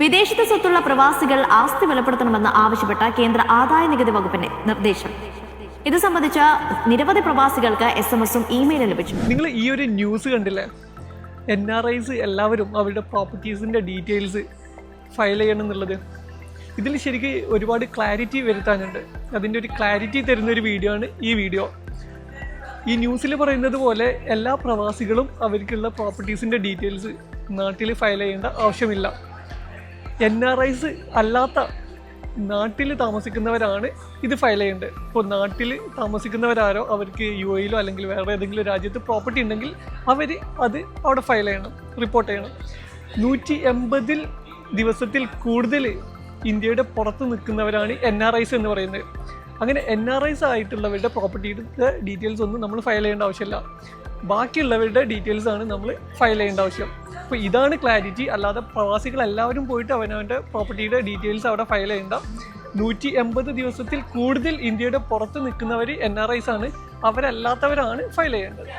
വിദേശത്ത് സ്വത്തുള്ള പ്രവാസികൾ ആസ്തി വെളിപ്പെടുത്തണമെന്ന് ആവശ്യപ്പെട്ട കേന്ദ്ര ആദായ നികുതി വകുപ്പിന്റെ നിർദ്ദേശം. ഇത് സംബന്ധിച്ച നിരവധി പ്രവാസികൾക്ക് SMS-ഉം ഇമെയിലും ലഭിച്ചു. നിങ്ങൾ ഈ ഒരു ന്യൂസ് കണ്ടില്ലേ? NRIs എല്ലാവരും അവരുടെ പ്രോപ്പർട്ടീസിൻ്റെ ഡീറ്റെയിൽസ് ഫയൽ ചെയ്യണം എന്നുള്ളത്. ഇതിൽ ശരിക്കും ഒരുപാട് ക്ലാരിറ്റി വരുത്താനുണ്ട്. അതിൻ്റെ ഒരു ക്ലാരിറ്റി തരുന്നൊരു വീഡിയോ ആണ് ഈ വീഡിയോ. ഈ ന്യൂസിൽ പറയുന്നത് പോലെ എല്ലാ പ്രവാസികളും അവർക്കുള്ള പ്രോപ്പർട്ടീസിൻ്റെ ഡീറ്റെയിൽസ് നാട്ടിൽ ഫയൽ ചെയ്യേണ്ട ആവശ്യമില്ല. NRIs അല്ലാത്ത നാട്ടിൽ താമസിക്കുന്നവരാണ് ഇത് ഫയൽ ചെയ്യേണ്ടത്. ഇപ്പോൾ നാട്ടിൽ താമസിക്കുന്നവരാരോ അവർക്ക് UAE-ലോ അല്ലെങ്കിൽ വേറെ ഏതെങ്കിലും രാജ്യത്ത് പ്രോപ്പർട്ടി ഉണ്ടെങ്കിൽ അവർ അത് അവിടെ ഫയൽ ചെയ്യണം, റിപ്പോർട്ട് ചെയ്യണം. 180 ദിവസത്തിൽ കൂടുതൽ ഇന്ത്യയുടെ പുറത്ത് നിൽക്കുന്നവരാണ് NRIs എന്ന് പറയുന്നത്. അങ്ങനെ NRIs ആയിട്ടുള്ളവരുടെ പ്രോപ്പർട്ടിയുടെ ഡീറ്റെയിൽസ് ഒന്നും നമ്മൾ ഫയൽ ചെയ്യേണ്ട ആവശ്യമില്ല. ബാക്കിയുള്ളവരുടെ ഡീറ്റെയിൽസ് ആണ് നമ്മൾ ഫയൽ ചെയ്യേണ്ട ആവശ്യം. അപ്പോൾ ഇതാണ് ക്ലാരിറ്റി. അല്ലാതെ പ്രവാസികൾ എല്ലാവരും പോയിട്ട് അവനവൻ്റെ പ്രോപ്പർട്ടിയുടെ ഡീറ്റെയിൽസ് അവിടെ ഫയൽ ചെയ്യേണ്ട. 180 ദിവസത്തിൽ കൂടുതൽ ഇന്ത്യയുടെ പുറത്ത് നിൽക്കുന്നവർ NRIs ആണ്. അവരല്ലാത്തവരാണ് ഫയൽ ചെയ്യേണ്ടത്.